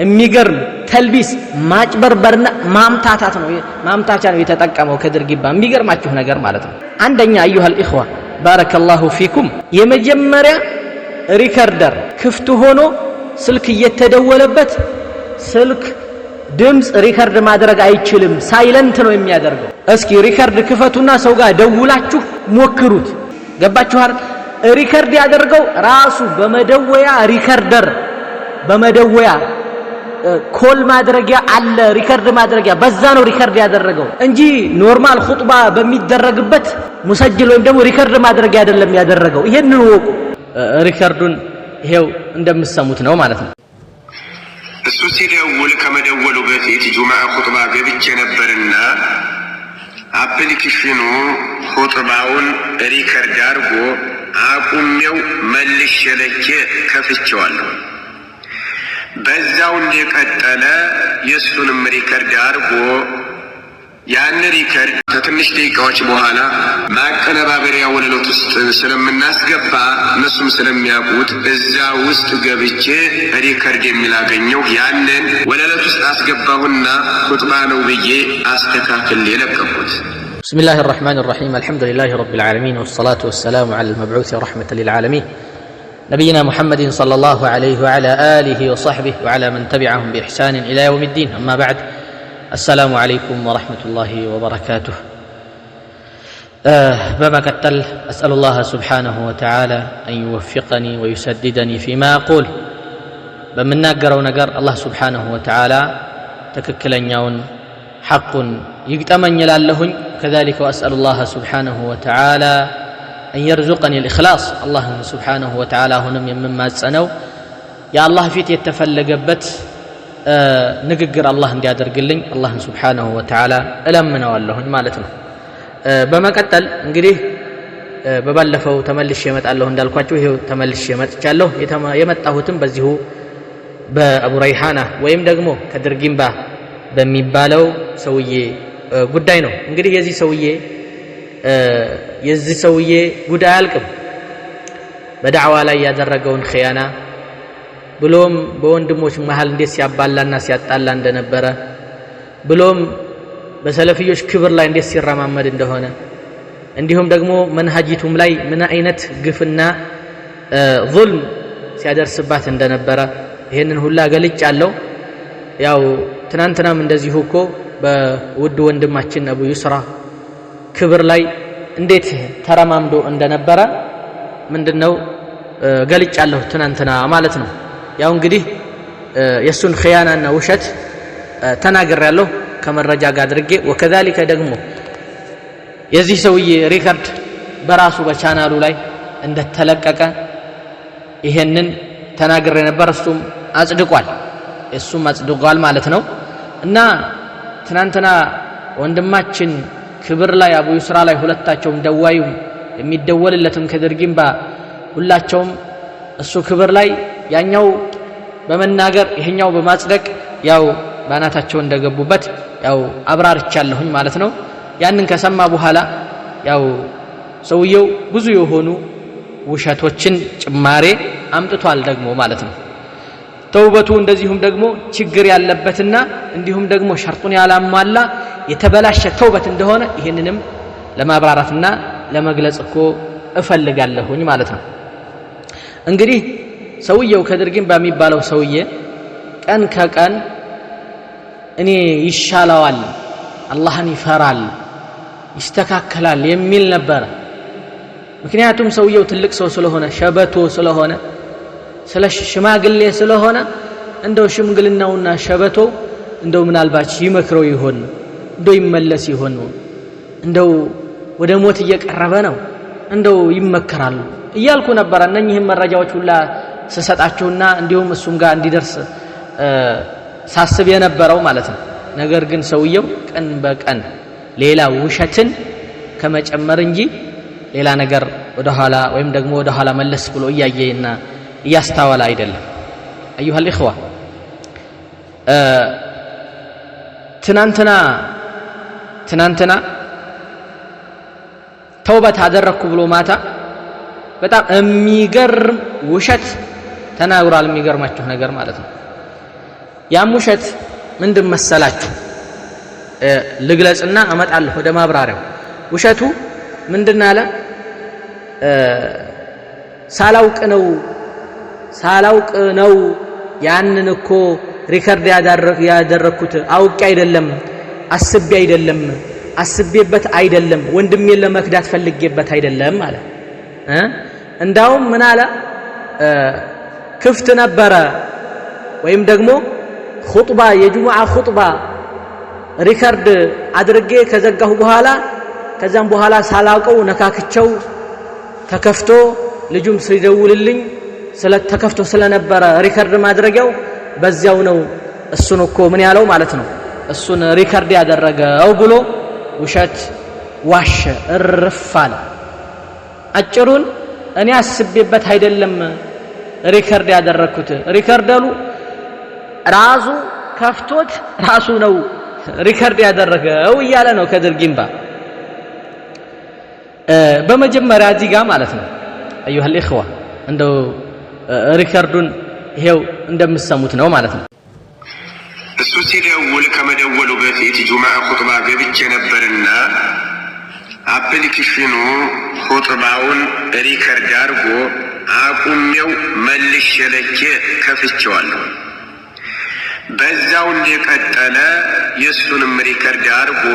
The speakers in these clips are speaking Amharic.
የሚገርም ተልቢስ ማጭበርበርና ማምታታት ነው ማምታቻ ነው የተጠቀመው ከድርጊባ የሚገርማችሁ ነገር ማለት ነው አንደኛ አዩሃ الإخوة ባረከላሁ ፊኩም የመጀመሪያ ሪከርደር ክፍት ሆኖ ስልክ እየተደወለበት ስልክ ድምጽ ሪከርድ ማድረግ አይችልም ሳይለንት ነው የሚያደርገው እስኪ ሪከርድ ክፈቱና ሰው ጋር ደውላችሁ ሞክሩት ገባችሁ አይደል ሪከርድ ያደርገው ራሱ በመደወያ ሪከርደር በመደወያ ኮል ማድረጊያ አለ ሪከርድ ማድረጊያ በዛ ነው ሪከርድ ያደረገው እንጂ ኖርማል ኹጥባ በሚደረግበት ሙሰጅል ወይም ደግሞ ሪከርድ ማድረጊያ አይደለም ያደረገው ይሄንን ወቁ ሪከርዱን ይሄው እንደምትሰሙት ነው ማለት ነው እሱ ሲደውል ከመደወሉ በፊት ጁማዓ ኹጥባ ገብቼ ነበርና አፕሊኬሽኑ ኹጥባውን ሪከርድ አድርጎ አቁሜው መልሼ ለኬ ከፍቼዋለሁ በዛው እንደቀጠለ የሱንም ሪከርድ አድርጎ ያን ሪከርድ ከትንሽ ደቂቃዎች በኋላ ማቀነባበሪያ ወለሎት ውስጥ ስለምናስገባ እነሱም ስለሚያውቁት እዛ ውስጥ ገብቼ ሪከርድ የሚላገኘው ያንን ወለሎት ውስጥ አስገባሁና ኹጥባ ነው ብዬ አስተካክል የለቀቁት بسم الله الرحمن الرحيم الحمد لله رب العالمين والصلاة والسلام على المبعوث رحمة للعالمين نبينا محمد صلى الله عليه وعلى آله وصحبه وعلى من تبعهم بإحسان إلى يوم الدين أما بعد السلام عليكم ورحمة الله وبركاته بما قتل أسأل الله سبحانه وتعالى أن يوفقني ويسددني فيما أقول بمن ناقر ونقر الله سبحانه وتعالى تككلن يون حق يقتمن يلالهن كذلك وأسأل الله سبحانه وتعالى أن يرزقني الإخلاص الله سبحانه وتعالى هنا مما تسأنوا يا الله فيت يتفلقبت ንግግር አላህ እንዲያደርግልኝ አላህ Subhanahu Wa Ta'ala እለምነዋለሁኝ ማለት ነው በመቀጠል እንግዲህ በባለፈው ተመልሼ እመጣለሁ እንዳልኳችሁ ይሄው ተመልሼ መጥቻለሁ የመጣሁትም በዚሁ በአቡ ረይሃና ወይም ደግሞ ከድርጊምባ በሚባለው ሰውዬ ጉዳይ ነው እንግዲህ የዚህ ሰውዬ ጉዳይ አልቅም በዳዕዋ ላይ ያደረገውን ኺያና ብሎም በወንድሞች መሃል እንዴት ሲያባላና ሲያጣላ እንደነበረ ብሎም በሰለፊዮች ክብር ላይ እንዴት ሲረማመድ እንደሆነ እንዲሁም ደግሞ መንሃጂቱም ላይ ምን አይነት ግፍና ዙልም ሲያደርስባት እንደነበረ ይሄንን ሁላ ገልጫለሁ ያው ትናንትናም እንደዚሁ እኮ በውድ ወንድማችን አቡ ዩስራ ክብር ላይ እንዴት ተረማምዶ እንደነበረ ምንድነው ገልጫለሁ ትናንትና ማለት ነው ያው እንግዲህ የሱን ኺያናና ውሸት ተናግሬያለሁ ከመረጃ ጋር አድርጌ ወከዛሊከ ደግሞ የዚህ ሰውዬ ሪከርድ በራሱ በቻናሉ ላይ እንደተለቀቀ ይሄንን ተናግሬ ነበር እሱም አጽድቋል ማለት ነው እና ትናንትና ወንድማችን ክብር ላይ አቡ ዩስራ ላይ ሁለታቸውም ደዋዩ የሚደወልለትም ከድርጊምባ ሁላቸውም እሱ ክብር ላይ ያኛው በመናገር ይሄኛው በማጽደቅ ያው ባናታቸው እንደገቡበት ያው አብራርቻለሁኝ ማለት ነው ያንን ከሰማ በኋላ ያው ሰውየው ብዙ የሆኑ ውሸቶችን ጭማሬ አምጥቷል ደግሞ ማለት ነው ተውበቱ እንደዚሁም ደግሞ ችግር ያለበትና እንዲሁም ደግሞ ሸርጡን ያላሟላ የተበላሸ ተውበት እንደሆነ ይሄንንም ለማብራራትና ለመግለጽ እኮ እፈልጋለሁኝ ማለት ነው እንግዲህ ሰውየው ከድርጊም በሚባለው ሰውዬ ቀን ከቀን እኔ ይሻላዋል አላህን ይፈራል ይስተካከላል የሚል ነበር ምክንያቱም ሰውየው ትልቅ ሰው ስለሆነ ሸበቶ ስለሆነ ስለ ሽማግሌ ስለሆነ እንደው ሽምግልናውና ሸበቶ እንደው ምናልባት ይመክረው ይሆን እንደው ይመለስ ይሆን እንደው ወደ ሞት እየቀረበ ነው እንደው ይመከራሉ እያልኩ ነበር እነኚህን መረጃዎች ሁላ ሰሰጣችሁና እንዲሁም እሱም ጋር እንዲደርስ ሳስብ የነበረው ማለት ነው ነገር ግን ሰውየው ቀን በቀን ሌላ ውሸትን ከመጨመር እንጂ ሌላ ነገር ወደ ኋላ ወይም ደግሞ ወደ ኋላ መለስ ብሎ እያየና እያስተዋለ አይደለም ايها الاخوه ትናንትና ተውበት አደረኩ ብሎ ማታ በጣም የሚገርም ውሸት ተናግሯል የሚገርማችሁ ነገር ማለት ነው ያም ውሸት ምንድን መሰላችሁ ልግለጽና አመጣለሁ ወደ ማብራሪያው ውሸቱ ምንድን አለ ሳላውቅ ነው ያንን እኮ ሪከርድ ያደረኩት አውቄ አይደለም አስቤ አይደለም አስቤበት አይደለም ወንድሜን ለመክዳት ፈልጌበት አይደለም አለ እንዳውም ምን አለ ክፍት ነበረ ወይም ደግሞ ኹጥባ የጁሙዓ ኹጥባ ሪከርድ አድርጌ ከዘጋሁ በኋላ ከዛም በኋላ ሳላውቀው ነካክቸው ተከፍቶ ልጁም ሲደውልልኝ ተከፍቶ ስለነበረ ሪከርድ ማድረጊያው በዚያው ነው እሱን እኮ ምን ያለው ማለት ነው እሱን ሪከርድ ያደረገው ብሎ ውሸት ዋሸ እርፋለ አጭሩን እኔ አስቤበት አይደለም ሪከርድ ያደረኩት ሪከርደሉ ራሱ ከፍቶት ራሱ ነው ሪከርድ ያደረገው እያለ ነው ከድር ጊምባ በመጀመሪያ እዚህ ጋር ማለት ነው አዩሃ الإخوة እንደው ሪከርዱን ይሄው እንደምትሰሙት ነው ማለት ነው እሱ ሲደውል ከመደወሉ በፊት ጁማዓ ኹጥባ ገብቼ ነበርና አፕሊኬሽኑ ኹጥባውን ሪከርድ አድርጎ አቁሜው መልሼ ለኬ ከፍቼዋለሁ በዛው እንደቀጠለ የሱንም ሪከርድ አድርጎ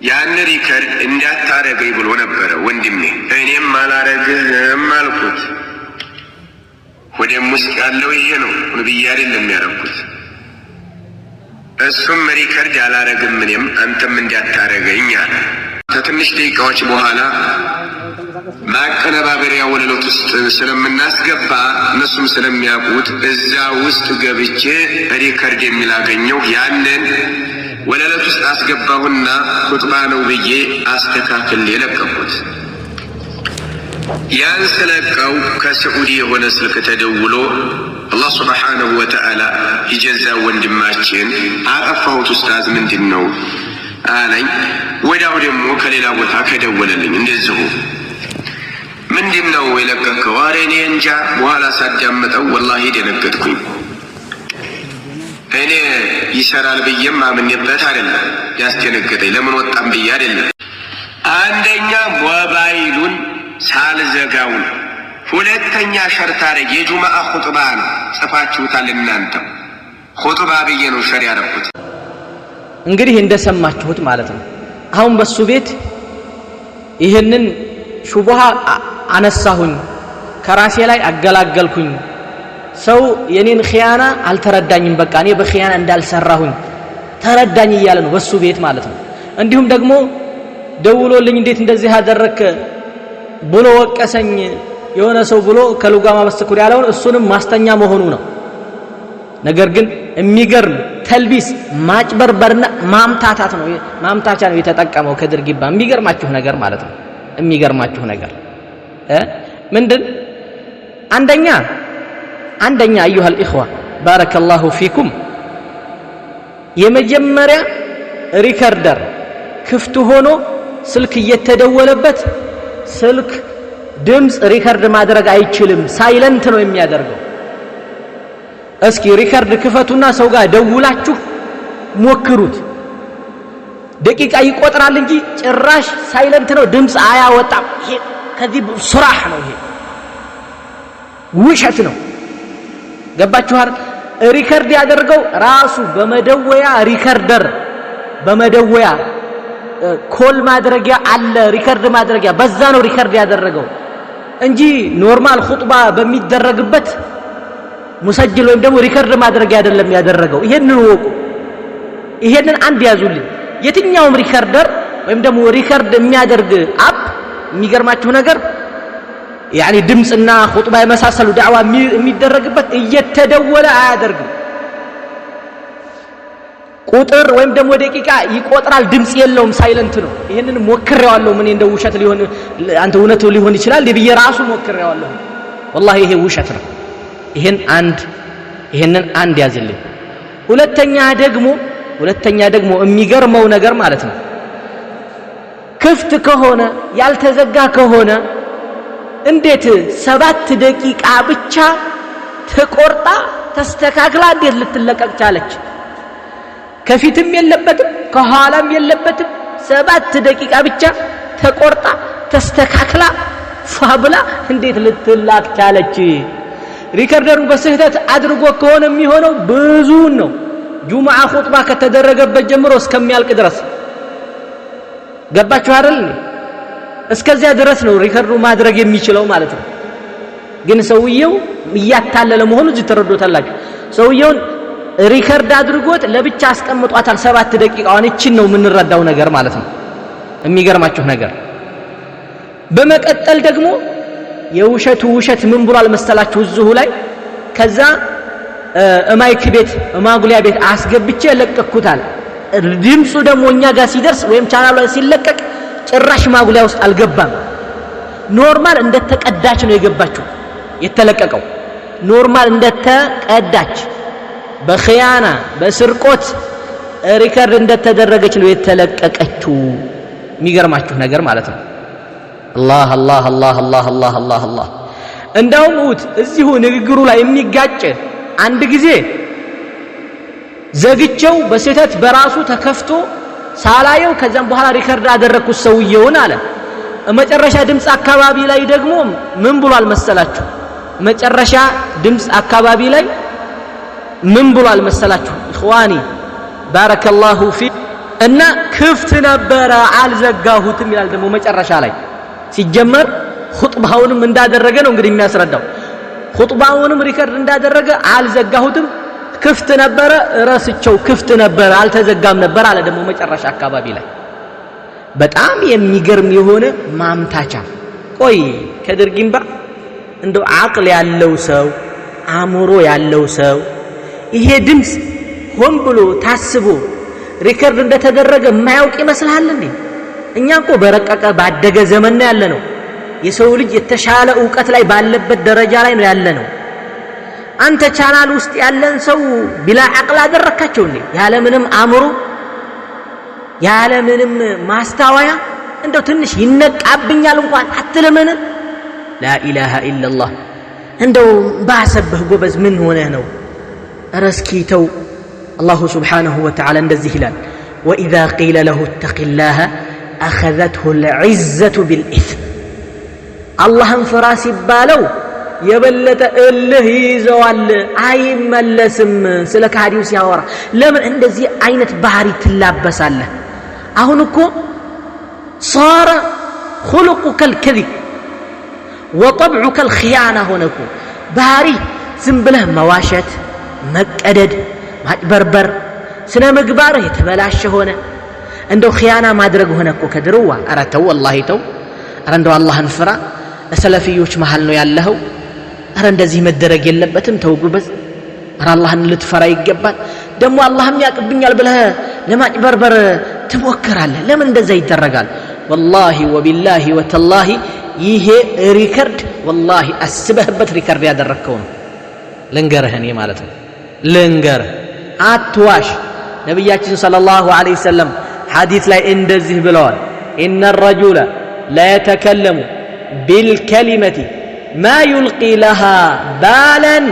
ያን ሪከርድ እንዳታረገኝ ብሎ ነበር ወንድሜ እኔም አላረግህም አልኩት ወደም ውስጥ ያለው ይሄ ነው ነብይ አይደለም ያረኩት እሱም ሪከርድ ያላረግም እኔም አንተም እንዳታረገኝ አለ ከትንሽ ደቂቃዎች በኋላ ማቀነባበሪያ ወለሎት ውስጥ ስለምናስገባ እነሱም ስለሚያውቁት እዛ ውስጥ ገብቼ ሪከርድ የሚላገኘው ያንን ወለሎት ውስጥ አስገባሁና ኹጥባ ነው ብዬ አስተካክል የለቀኩት ያን ስለቀው ከስዑዲ የሆነ ስልክ ተደውሎ አላህ ሱብሓነሁ ወተዓላ ይጀዛ ወንድማችን አጠፋሁት ኡስታዝ ምንድነው አለኝ ወዲያው ደግሞ ከሌላ ቦታ ከደወለልኝ እንደዚሁ ምንድነው የለቀቀው አረ እኔ እንጃ በኋላ ሳዳመጠው ወላሂ ደነገጥኩኝ እኔ ይሰራል ብዬም አምኜበት አይደለም ያስደነገጠኝ ለምን ወጣም ብዬ አይደለም አንደኛ ሞባይሉን ሳልዘጋው ሁለተኛ ሸርት አረግ የጁማዓ ኹጥባ ነው ጽፋችሁታል እናንተ ኹጥባ ብዬ ነው ሸር ያደረኩት እንግዲህ እንደሰማችሁት ማለት ነው አሁን በሱ ቤት ይሄንን ሹብሃ አነሳሁኝ ከራሴ ላይ አገላገልኩኝ ሰው የኔን ኺያና አልተረዳኝም በቃ እኔ በኺያና እንዳልሰራሁኝ ተረዳኝ እያለ ነው በሱ ቤት ማለት ነው እንዲሁም ደግሞ ደውሎልኝ እንዴት እንደዚህ አደረክ ብሎ ወቀሰኝ የሆነ ሰው ብሎ ከሉጋማ በስተኩር ያለውን እሱንም ማስተኛ መሆኑ ነው ነገር ግን የሚገርም ተልቢስ ማጭበርበርና ማምታታት ነው ማምታቻ ነው የተጠቀመው ከድር ጊምባ የሚገርማችሁ ነገር ማለት ነው የሚገርማችሁ ነገር ምንድን አንደኛ አዩሃ الإخوة بارك الله فيكم የመጀመሪያ ሪከርደር ክፍት ሆኖ ስልክ እየተደወለበት ስልክ ድምጽ ሪከርድ ማድረግ አይችልም ሳይለንት ነው የሚያደርገው እስኪ ሪከርድ ክፈቱና ሰው ጋር ደውላችሁ ሞክሩት ደቂቃ ይቆጥራል እንጂ ጭራሽ ሳይለንት ነው ድምጽ አያወጣም ይሄ ከዚህ ሱራህ ነው ይሄ ውሸት ነው ገባችሁ አይደል ሪከርድ ያደርገው ራሱ በመደወያ ሪከርደር በመደወያ ኮል ማድረጊያ አለ ሪከርድ ማድረጊያ በዛ ነው ሪከርድ ያደረገው እንጂ ኖርማል ኹጥባ በሚደረግበት ሙሰጅል ወይም ደግሞ ሪከርድ ማድረጊያ አይደለም ያደረገው ይሄንን ወቁ ይሄንን አንድ ያዙልኝ የትኛውም ሪከርደር ወይም ደግሞ ሪከርድ የሚያደርግ አፕ የሚገርማችሁ ነገር ያኒ ድምጽና ኹጥባ የመሳሰሉ ዳዕዋ የሚደረግበት እየተደወለ አያደርግም ቁጥር ወይም ደግሞ ደቂቃ ይቆጥራል ድምጽ የለውም ሳይለንት ነው ይሄንን ሞክሬዋለሁ ምን እንደው ውሸት ሊሆን አንተ እውነቱ ሊሆን ይችላል ለብዬ ራሱ ሞክሬዋለሁ والله ይሄ ውሸት ነው ይሄንን አንድ ያዝልኝ ሁለተኛ ደግሞ የሚገርመው ነገር ማለት ነው ክፍት ከሆነ ያልተዘጋ ከሆነ እንዴት 7 ደቂቃ ብቻ ተቆርጣ ተስተካክላ እንዴት ልትለቀቅ ቻለች? ከፊትም የለበትም ከኋላም የለበትም 7 ደቂቃ ብቻ ተቆርጣ ተስተካክላ ፋብላ እንዴት ልትላክ ቻለች? ሪከርደሩ በስህተት አድርጎ ከሆነ የሚሆነው ብዙ ነው። ጁምዓ ኹጥባ ከተደረገበት ጀምሮ እስከሚያልቅ ድረስ ገባችሁ አይደል? እስከዚያ ድረስ ነው ሪከርዱ ማድረግ የሚችለው ማለት ነው። ግን ሰውየው እያታለለ መሆኑ እዚህ ተረዶታላችሁ። ሰውየውን ሪከርድ አድርጎት ለብቻ አስቀምጧታል 7 ደቂቃዋን። እቺን ነው የምንረዳው ነገር ማለት ነው። የሚገርማችሁ ነገር በመቀጠል ደግሞ የውሸቱ ውሸት ምን ብሏል መሰላችሁ? እዚሁ ላይ ከዛ ማይክ ቤት ማጉሊያ ቤት አስገብቼ ለቀቅኩታል። ድምፁ ደግሞ እኛ ጋር ሲደርስ ወይም ቻናሉ ላይ ሲለቀቅ ጭራሽ ማጉሊያ ውስጥ አልገባም። ኖርማል እንደተቀዳች ነው የገባችው የተለቀቀው። ኖርማል እንደተቀዳች በኺያና በስርቆት ሪከርድ እንደተደረገች ነው የተለቀቀችው። የሚገርማችሁ ነገር ማለት ነው። አላህ አላህ አላህ አላህ አላህ አላህ አላህ እንደውም እዚሁ ንግግሩ ላይ የሚጋጭ አንድ ጊዜ ዘግቼው በስህተት በራሱ ተከፍቶ ሳላየው ከዛም በኋላ ሪከርድ አደረኩት ሰውየውን አለ። መጨረሻ ድምጽ አካባቢ ላይ ደግሞ ምን ብሏል መሰላችሁ? መጨረሻ ድምጽ አካባቢ ላይ ምን ብሏል መሰላችሁ? ኢኽዋኒ ባረከላሁ ፊ እና ክፍት ነበረ አልዘጋሁትም ይላል። ደግሞ መጨረሻ ላይ ሲጀመር ኹጥባውንም እንዳደረገ ነው እንግዲህ የሚያስረዳው። ኹጥባውንም ሪከርድ እንዳደረገ አልዘጋሁትም፣ ክፍት ነበረ፣ ረስቸው ክፍት ነበረ አልተዘጋም ነበር አለ። ደግሞ መጨረሻ አካባቢ ላይ በጣም የሚገርም የሆነ ማምታቻ። ቆይ ከድርጊምባ እንደው አቅል ያለው ሰው አእምሮ ያለው ሰው ይሄ ድምፅ ሆን ብሎ ታስቦ ሪከርድ እንደተደረገ የማያውቅ ይመስልሃል እንዴ? እኛ እኮ በረቀቀ ባደገ ዘመን ነው ያለነው። የሰው ልጅ የተሻለ ዕውቀት ላይ ባለበት ደረጃ ላይ ነው ያለነው። አንተ ቻናል ውስጥ ያለን ሰው ቢላ አቅል አደረካቸው እንዴ? ያለምንም አእምሮ ያለምንም ማስተዋያ እንደው ትንሽ ይነቃብኛል እንኳን አትልምን? ላኢላሃ ኢላላህ። እንደው ባሰብህ ጎበዝ ምን ሆነህ ነው? ኧረ እስኪ ተው። አላሁ ስብሓነሁ ወተዓላ እንደዚህ ይላል፣ ወኢዛ ቂለ ለሁ እተቂላህ አኸዘትሁ ልዕዘቱ ቢልኢስም። አላህን ፍራ ሲባለው የበለጠ እልህ ይዘዋል፣ አይመለስም። ስለ ካዲው ሲያወራ ለምን እንደዚህ አይነት ባህሪ ትላበሳለህ? አሁን እኮ صار خلقك الكذب وطبعك الخيانة ሆነ እኮ ባህሪ ዝም ብለህ መዋሸት፣ መቀደድ፣ ማጭበርበር፣ ስነ ምግባር የተበላሸ ሆነ። እንደው ኺያና ማድረግ ሆነ እኮ ከድርዋ። ኧረ ተው ወላሂ ተው። ኧረ እንደው አላህን ፍራ። ሰለፊዮች መሃል ነው ያለኸው። ኧረ እንደዚህ መደረግ የለበትም። ተው ጉበዝ። ኧረ አላህን ልትፈራ ይገባል። ደግሞ አላህም ያቅብኛል ብለህ ለማጭበርበር ትሞክራለህ። ለምን እንደዛ ይደረጋል? ወላሂ ወቢላሂ ወተላሂ ይሄ ሪከርድ ወላሂ አስበህበት ሪከርድ ያደረግከው ነው። ልንገርህ እኔ ማለት ነው ልንገርህ፣ አትዋሽ። ነቢያችን ሰለላሁ ዐለይሂ ወሰለም ሐዲስ ላይ እንደዚህ ብለዋል፣ ኢነ ረጁለ ለየተከለሙ ቢልከሊመቲ ማ ዩልቂ ለሃ ባለን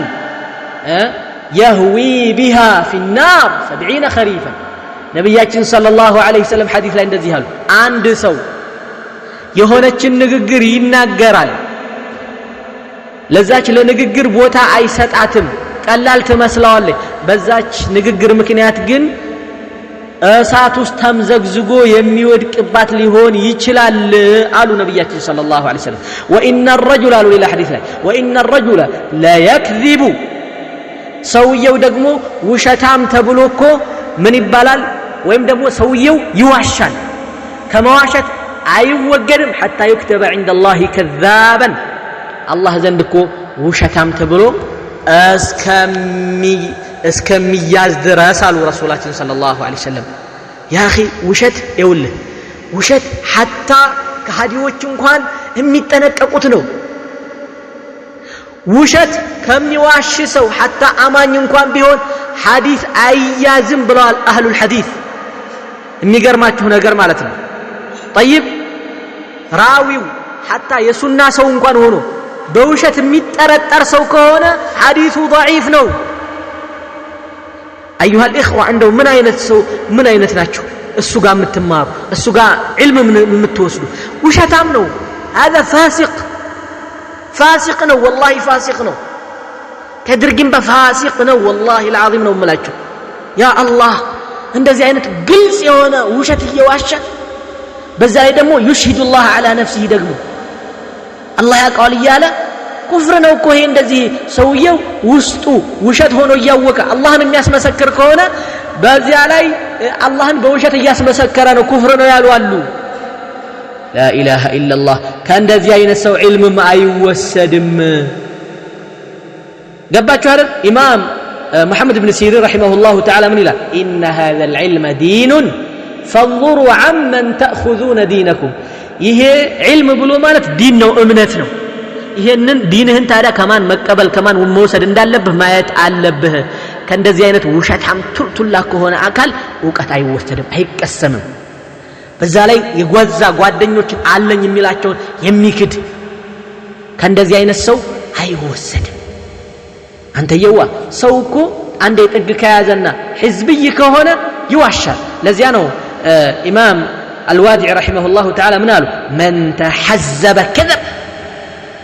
የህዊ ቢሃ ፊናር 70 ኸሪፈን። ነቢያችን ሰለላሁ ዐለይሂ ወሰለም ሐዲስ ላይ እንደዚህ አሉ፣ አንድ ሰው የሆነችን ንግግር ይናገራል፣ ለዛች ለንግግር ቦታ አይሰጣትም፣ ቀላል ትመስለዋለች። በዛች ንግግር ምክንያት ግን እሳት ውስጥ ተምዘግዝጎ የሚወድቅባት ሊሆን ይችላል አሉ ነቢያችን ሰለላሁ ዐለይሂ ወሰለም። ወኢነ ረጁለ አሉ ሌላ ሐዲስ ላይ ወኢነ ረጁለ ለየክዚቡ፣ ሰውየው ደግሞ ውሸታም ተብሎ እኮ ምን ይባላል? ወይም ደግሞ ሰውየው ይዋሻል፣ ከመዋሸት አይወገድም። ሐታ ዩክተበ ዐንደላሂ ከዛበን፣ አላህ ዘንድ እኮ ውሸታም ተብሎ እስከሚያዝ ድረስ አሉ ረሱላችን ሰለላሁ ዐለይሂ ወሰለም። ያ አኺ ውሸት ይውልህ፣ ውሸት ሐታ ከሃዲዎች እንኳን የሚጠነቀቁት ነው። ውሸት ከሚዋሽ ሰው ሐታ አማኝ እንኳን ቢሆን ሐዲስ አይያዝም ብለዋል አህሉል ሐዲስ። የሚገርማችሁ ነገር ማለት ነው። ጠይብ ራዊው ሐታ የሱና ሰው እንኳን ሆኖ በውሸት የሚጠረጠር ሰው ከሆነ ሐዲሱ ضعيف ነው። أيها الإخوة عنده من أين ناتشو السوغا متمار السوغا علم من متوسلو وش هتعملوا هذا فاسق نو والله فاسق نو كدرجين بفاسق نو والله العظيم نو ملاچو يا الله እንደዚህ አይነት ግልጽ የሆነ ውሸት እየዋሸ በዛ ላይ ደግሞ يشهد الله على نفسه ደግሞ አላህ ያውቃል እያለ ኩፍር ነው እኮ ይሄ እንደዚህ ሰውየው ውስጡ ውሸት ሆኖ እያወቀ አላህን የሚያስመሰክር ከሆነ በዚያ ላይ አላህን በውሸት እያስመሰከረ ነው ኩፍር ነው ያሉ አሉ لا اله الا الله ከእንደዚህ አይነት ሰው ዒልም አይወሰድም ገባችሁ አይደል ኢማም محمد بن سيرين رحمه الله تعالى من إله إن هذا العلم دين فانظروا عمن تأخذون دينكم ይሄ علم ብሎ ማለት ዲን ነው እምነት ነው ይሄንን ዲንህን ታዲያ ከማን መቀበል ከማን መውሰድ እንዳለብህ ማየት አለብህ ከእንደዚህ አይነት ውሸታም ቱልቱላ ከሆነ አካል ዕውቀት አይወሰድም አይቀሰምም በዛ ላይ የጓዛ ጓደኞችን አለኝ የሚላቸው የሚክድ ከእንደዚህ አይነት ሰው አይወሰድም አንተ የዋ ሰው እኮ አንዴ ጥግ ከያዘና ህዝብይ ከሆነ ይዋሻል ለዚያ ነው ኢማም الوادع رحمه الله تعالى من قالوا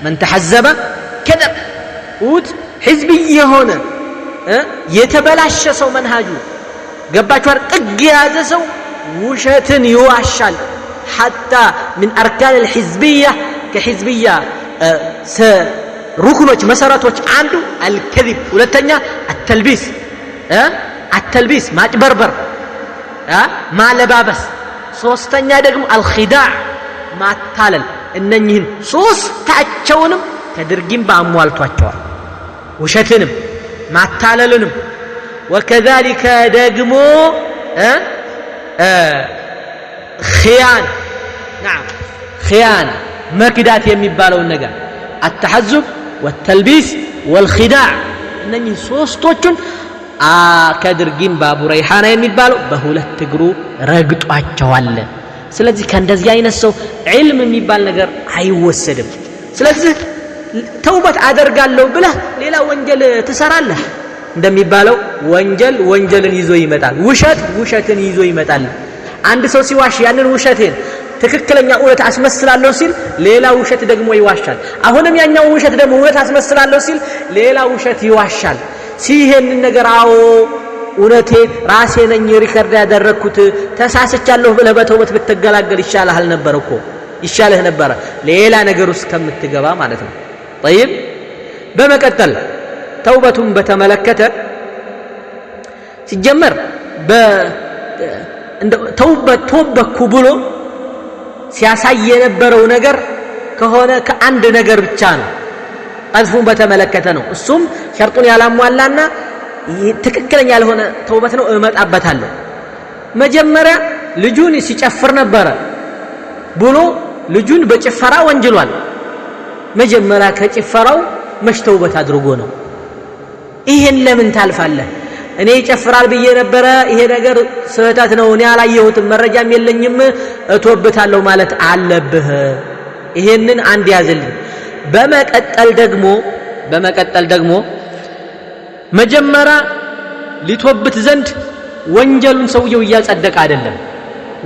من تحزب كذب ود حزبي هنا يتبلاش سو منهاجو ገባችሁ ጥግ ያዘ ሰው ውሸትን ይዋሻል حتى من اركان الحزبيه كحزبيه ركنوች መሰረቶች አንዱ الكذب ሁለተኛ التلبيس ማጭበርበር ማለባበስ ሶስተኛ ደግሞ الخداع ማታለል እነኚህን ሶስታቸውንም ከድርጊም ባሟልቷቸዋል ውሸትንም ማታለልንም وكذلك ደግሞ خيانة መክዳት የሚባለውን ነገር التحزب والتلبيس والخداع እነኚህ ሶስቶቹን ከድርጊም ባቡ ረይሃና የሚባለው በሁለት እግሩ ረግጧቸዋል ስለዚህ ከእንደዚህ አይነት ሰው ዒልም የሚባል ነገር አይወሰድም ስለዚህ ተውበት አደርጋለሁ ብለህ ሌላ ወንጀል ትሰራለህ እንደሚባለው ወንጀልን ይዞ ይመጣል ውሸትን ይዞ ይመጣል አንድ ሰው ሲዋሽ ያንን ውሸትን ትክክለኛ እውነት አስመስላለሁ ሲል ሌላ ውሸት ደግሞ ይዋሻል አሁንም ያኛው ውሸት ደግሞ እውነት አስመስላለሁ ሲል ሌላ ውሸት ይዋሻል ሲሄን ነገር አዎ እውነቴ ራሴ ነኝ ሪከርድ ያደረኩት ተሳስቻለሁ ብለህ በተውበት ብትገላገል ይሻልህ ነበር ሌላ ነገር ውስጥ ከምትገባ ማለት ነው طيب በመቀጠል ተውበቱን በተመለከተ ሲጀመር ተውበኩ ብሎ ሲያሳይ የነበረው ነገር ከሆነ ከአንድ ነገር ብቻ ነው ቀዝፉን በተመለከተ ነው እሱም ሸርጡን ያላሟላና ትክክለኛ ያልሆነ ተውበት ነው እመጣበታለሁ መጀመሪያ ልጁን ሲጨፍር ነበር ብሎ ልጁን በጭፈራ ወንጅሏል መጀመሪያ ከጭፈራው መሽተውበት አድርጎ ነው ይሄን ለምን ታልፋለህ እኔ ይጨፍራል ብዬ ነበር ይሄ ነገር ስህተት ነው እኔ አላየሁትም መረጃም የለኝም እተውበታለሁ ማለት አለብህ ይሄንን አንድ ያዘልኝ በመቀጠል ደግሞ መጀመሪያ ሊተውበት ዘንድ ወንጀሉን ሰውየው ያጸደቀ አይደለም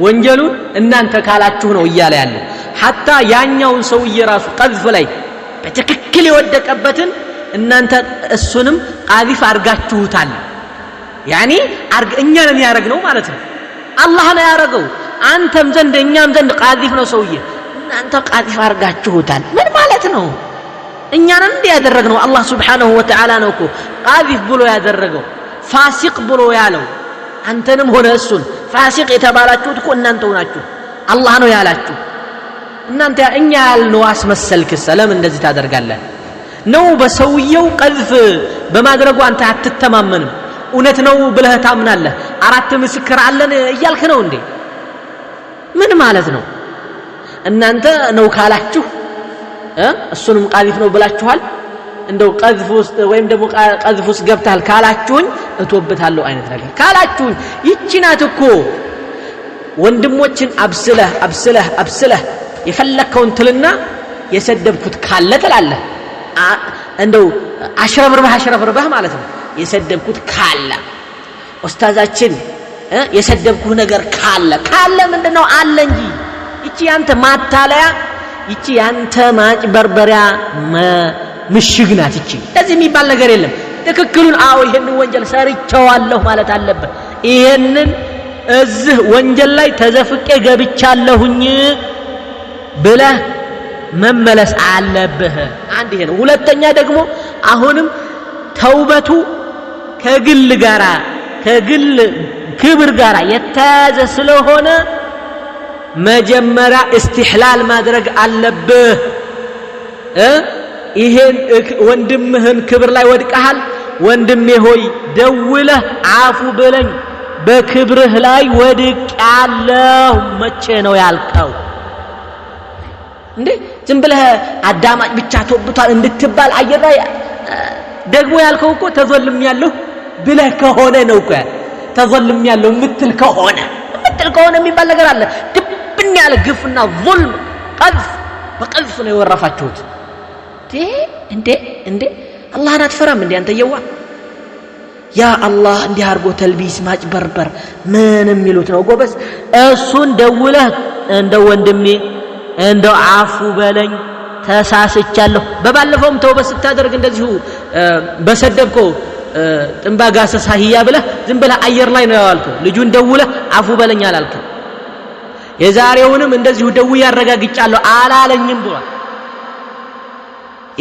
ወንጀሉን እናንተ ካላችሁ ነው እያለ ያለው hatta ያኛውን ሰውዬ ራሱ ቀዝፍ ላይ በትክክል የወደቀበትን እናንተ እሱንም ቃዚፍ አርጋችሁታል ያኒ እኛን ያረግነው ማለት ነው አላህ ነው ያረገው አንተም ዘንድ እኛም ዘንድ ቃዚፍ ነው ሰውዬ እናንተ ቃዚፍ አርጋችሁታል ምን ማለት ነው እኛን እንደ ያደረግነው አላህ Subhanahu Wa Ta'ala ነው እኮ ቃዚፍ ብሎ ያደረገው ፋሲቅ ብሎ ያለው አንተንም ሆነ እሱን ፋሲቅ የተባላችሁት እኮ እናንተው ናችሁ አላህ ነው ያላችሁ እናንተ እኛ ያልነው አስመሰልክ ሰላም እንደዚህ ታደርጋለህ ነው በሰውየው ቀዝፍ በማድረጉ አንተ አትተማመንም እውነት ነው ብለህ ታምናለህ አራት ምስክር አለን እያልክ ነው እንዴ ምን ማለት ነው እናንተ ነው ካላችሁ እሱንም ቃዚፍ ነው ብላችኋል እንደው ቀዝፍ ውስጥ ወይም ደግሞ ቀዝፍ ውስጥ ገብታል ካላችሁኝ እተውበታለሁ አይነት ነገር ካላችሁኝ ይቺናት እኮ ወንድሞችን አብስለህ የፈለከውን ትልና የሰደብኩት ካለ ትላለህ እንደው አሽረብርባህ ማለት ነው የሰደብኩት ካለ ኡስታዛችን የሰደብኩህ ነገር ካለ ምንድነው አለ እንጂ እቺ ያንተ ማታለያ እቺ ያንተ ማጭበርበሪያ ምሽግ ናት። እቺ ለዚህ የሚባል ነገር የለም። ትክክሉን አዎ ይሄንን ወንጀል ሰርቼዋለሁ ማለት አለበት። ይሄንን እዚህ ወንጀል ላይ ተዘፍቄ ገብቻለሁኝ ብለህ መመለስ አለብህ። አንድ ይሄ ነው። ሁለተኛ ደግሞ አሁንም ተውበቱ ከግል ክብር ጋር የተያዘ ስለሆነ መጀመሪያ እስትሕላል ማድረግ አለብህ። ይሄን ወንድምህን ክብር ላይ ወድቀሃል፣ ወንድሜ ሆይ ደውለህ አፉ በለኝ በክብርህ ላይ ወድቄአለሁ መቼ ነው ያልከው እንዴ? ዝም ብለህ አዳማጭ ብቻ ተወብቷል እንድትባል አየር ላይ ደግሞ ያልከው እኮ ተዘልሜያለሁ ብለህ ከሆነ ነው እኮ ተዘልሜያለሁ የምትል ከሆነ የሚባል ነገር አለ። ድብን ያለ ግፍና ዙልም በቀልፍ ነው የወረፋችሁት እንዴ አላህን አትፈራም እንዴ አንተ የዋ? ያ አላህ እንዲህ አድርጎ ተልቢስ ማጭበርበር ምንም ይሉት ነው ጎበዝ። እሱን ደውለህ እንደው ወንድሜ እንደው አፉ በለኝ ተሳስቻለሁ። በባለፈውም ተውበት ስታደርግ እንደዚሁ በሰደብከው ጥንባጋ ሰሳሂያ ብለህ ዝም ብለህ አየር ላይ ነው ያዋልከው። ልጁን ደውለህ አፉ በለኝ አላልከም። የዛሬውንም እንደዚሁ ደውዬ አረጋግጫለሁ አላለኝም ብሏል።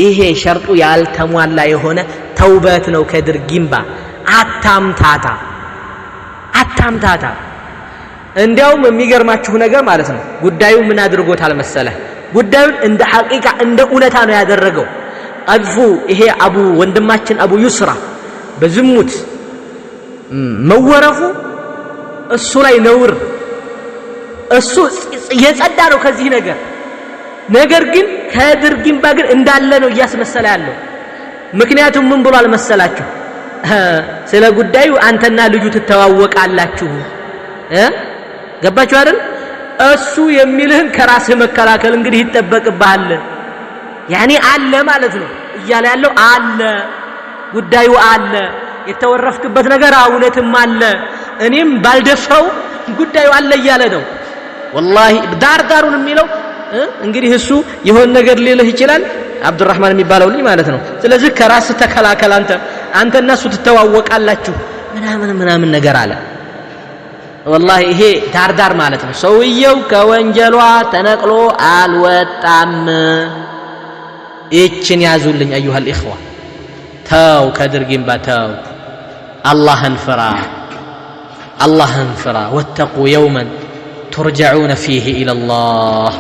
ይሄ ሸርጡ ያልተሟላ የሆነ ተውበት ነው ከድርጊምባ። አታምታታ። እንዲያውም የሚገርማችሁ ነገር ማለት ነው ጉዳዩ ምን አድርጎታል መሰለህ? ጉዳዩን እንደ ሐቂቃ እንደ እውነታ ነው ያደረገው። ቀድፉ ይሄ ወንድማችን አቡ ዩስራ በዝሙት መወረፉ እሱ ላይ ነውር፣ እሱ የጸዳ ነው ከዚህ ነገር ግን ከድርጊምባ ግን እንዳለ ነው እያስመሰለ ያለው። ምክንያቱም ምን ብሏል መሰላችሁ? ስለ ጉዳዩ አንተና ልጁ ትተዋወቃላችሁ። ገባችሁ አይደል? እሱ የሚልህን ከራስህ መከላከል እንግዲህ ይጠበቅብሃል። ያኔ አለ ማለት ነው እያለ ያለው አለ፣ ጉዳዩ አለ፣ የተወረፍክበት ነገር እውነትም አለ፣ እኔም ባልደፍረው ጉዳዩ አለ እያለ ነው። ወላሂ ዳሩን የሚለው እንግዲህ እሱ የሆነ ነገር ሊልህ ይችላል አብዱራህማን የሚባለው ልጅ ማለት ነው። ስለዚህ ከራስህ ተከላከል፣ አንተና እሱ ትተዋወቃላችሁ ምናምን ነገር አለ። ወላሂ ይሄ ዳር ማለት ነው። ሰውየው ከወንጀሏ ተነቅሎ አልወጣም። ይችን ያዙልኝ አዩሃል ኢኽዋ። ተው ከድርጊምባ ተው። አላህን ፍራ። ወተቁ የውመን ቱርጀዑነ ፊህ ኢለላህ።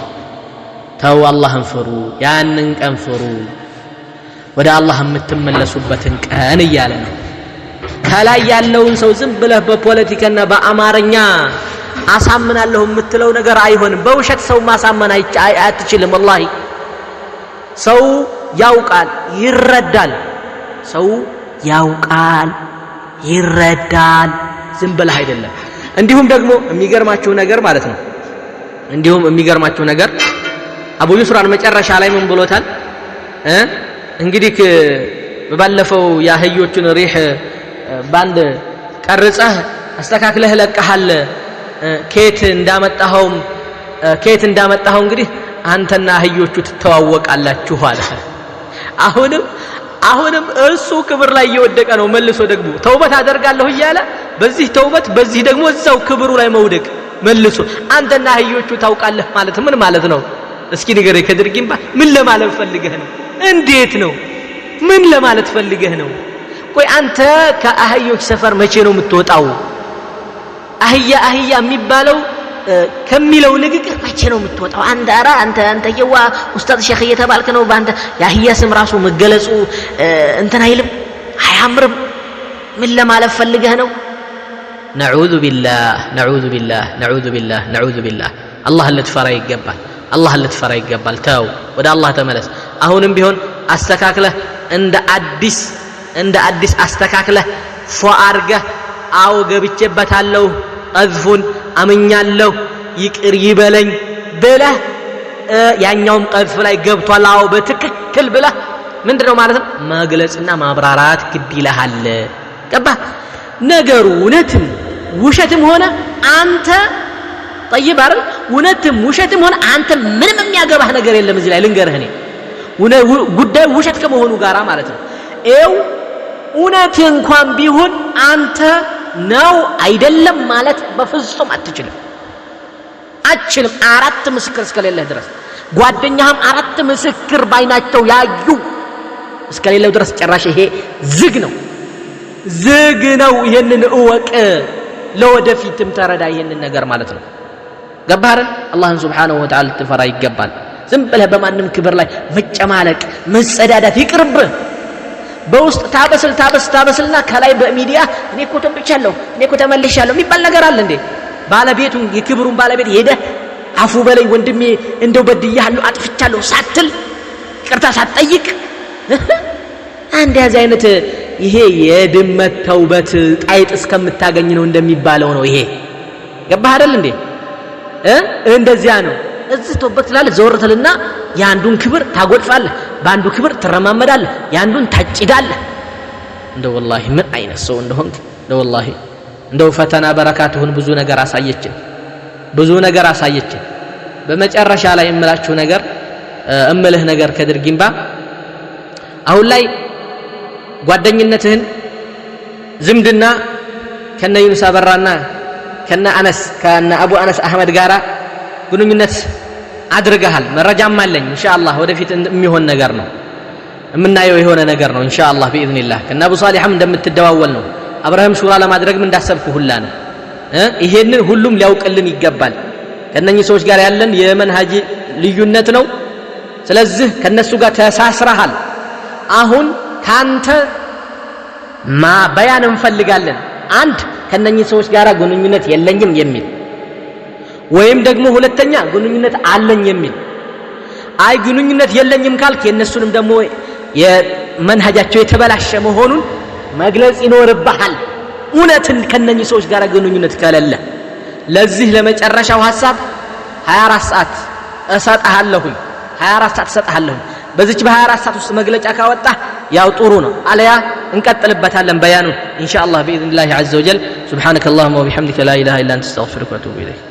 ተው አላህን ፍሩ፣ ያንን ቀን ፍሩ፣ ወደ አላህ የምትመለሱበትን ቀን እያለ ነው። ከላይ ያለውን ሰው ዝም ብለህ በፖለቲካና በአማርኛ አሳምናለሁ የምትለው ነገር አይሆንም። በውሸት ሰው ማሳመን አትችልም። ወላሂ ሰው ያውቃል ይረዳል፣ ዝም ብለህ አይደለም። እንዲሁም ደግሞ የሚገርማችሁ ነገር አቡ ዩስራን መጨረሻ ላይ ምን ብሎታል? እንግዲህ በባለፈው ያህዮቹን ሪህ ባንድ ቀርጸህ አስተካክለህ ለቀሃል። ኬት እንዳመጣኸው እንግዲህ አንተና አህዮቹ ትተዋወቃላችሁ አለ። አሁንም እሱ ክብር ላይ እየወደቀ ነው። መልሶ ደግሞ ተውበት አደርጋለሁ እያለ በዚህ ደግሞ እዛው ክብሩ ላይ መውደቅ መልሶ አንተና አህዮቹ ታውቃለህ ማለት ምን ማለት ነው? እስኪ ንገረኝ። ከድርጊምባ ምን ለማለት ፈልገህ ነው? እንዴት ነው? ምን ለማለት ፈልገህ ነው? ቆይ አንተ ከአህዮች ሰፈር መቼ ነው የምትወጣው? አህያ የሚባለው ከሚለው ንግግር መቼ ነው የምትወጣው? አንተ የዋ ኡስታዝ ሼኽ እየተባልክ ነው። በአንተ የአህያ ስም ራሱ መገለጹ እንትን አይልም፣ አያምርም። ምን ለማለት ፈልገህ ነው? ነዑዙ ቢላህ። አላህን ልትፈራ ይገባል። ተው፣ ወደ አላህ ተመለስ። አሁንም ቢሆን አስተካክለህ እንደ አዲስ አስተካክለህ ፏአርገህ አው ገብቼበታለሁ፣ ቀዝፉን አምኛለሁ፣ ይቅር ይበለኝ ብለህ ያኛውም ቀዝፍ ላይ ገብቷል አው በትክክል ብለህ ምንድነው ማለት ነው መግለጽና ማብራራት ግድ ይልሃል። ገባህ? ነገሩ እውነትም ውሸትም ሆነ አንተ طيب አይደል እውነትም ውሸትም ሆነ አንተ ምንም የሚያገባህ ነገር የለም እዚህ ላይ ልንገርህ እኔ ጉዳዩ ውሸት ከመሆኑ ጋራ ማለት ነው ኤው እውነት እንኳን ቢሆን አንተ ነው አይደለም ማለት በፍጹም አትችልም አራት ምስክር እስከሌለህ ድረስ ጓደኛህም አራት ምስክር ባይናቸው ያዩ እስከሌለው ድረስ ጭራሽ ይሄ ዝግ ነው ይሄንን እወቅ ለወደፊትም ተረዳ ይሄንን ነገር ማለት ነው ገባህ አላህን Subhanahu Wa Ta'ala ትፈራ ይገባል ዝም ብለህ በማንም ክብር ላይ መጨማለቅ መጸዳዳት ይቅርብህ በውስጥ ታበስልና ከላይ በሚዲያ እኔ እኮ ተብቻለሁ እኔ እኮ ተመልሻለሁ የሚባል ነገር አለ እንዴ ባለቤቱን የክብሩን ባለቤት ሄደ አፉ በላይ ወንድሜ እንደው በድያለሁ አጥፍቻለሁ ሳትል ይቅርታ ሳትጠይቅ አንድ ያዝ አይነት ይሄ የድመት ተውበት ጣይጥ እስከምታገኝ ነው እንደሚባለው ነው ይሄ ገባህ አይደል እንዴ እንደዚያ ነው እዚህ ተውበት ስላለ ዘወርተልና ያንዱን ክብር ታጎድፋለህ ባንዱ ክብር ትረማመዳለህ ያንዱን ታጭዳለህ እንደው والله ምን አይነት ሰው እንደሆንክ እንደው والله እንደው ፈተና በረካቱን ብዙ ነገር አሳየችን በመጨረሻ ላይ እምልህ ነገር ከድርጊምባ አሁን ላይ ጓደኝነትህን ዝምድና ከነ ዩኑስ አበራና ከነ አቡ አነስ አህመድ ጋራ ግንኙነት አድርገሃል መረጃም አለኝ ኢንሻአላህ ወደፊት የሚሆን ነገር ነው የምናየው የሆነ ነገር ነው ኢንሻአላህ باذنillah ከነ አቡ ሷሊህም እንደምትደዋወል ነው አብርሃም ሹራ ለማድረግም እንዳሰብኩ ሁላ ነው ይሄንን ሁሉም ሊያውቅልን ይገባል ከነኚህ ሰዎች ጋር ያለን የመንሃጅ ልዩነት ነው ስለዚህ ከነሱ ጋር ተሳስረሃል አሁን ካንተ በያን እንፈልጋለን አንድ ከነኚህ ሰዎች ጋር ግንኙነት የለኝም የሚል ወይም ደግሞ ሁለተኛ ግንኙነት አለኝ የሚል አይ ግንኙነት የለኝም ካልክ የነሱንም ደግሞ የመንሃጃቸው የተበላሸ መሆኑን መግለጽ ይኖርብሃል እውነትን ከነኚህ ሰዎች ጋር ግንኙነት ከሌለ ለዚህ ለመጨረሻው ሐሳብ 24 ሰዓት እሰጣለሁ 24 ሰዓት እሰጣለሁ በዚች በ24 ሰዓት ውስጥ መግለጫ ካወጣ ያው ጥሩ ነው አለያ እንቀጥልበታለን በያኑን ኢንሻአላህ باذن الله عز وجل سبحانك اللهم وبحمدك لا اله الا انت استغفرك واتوب اليك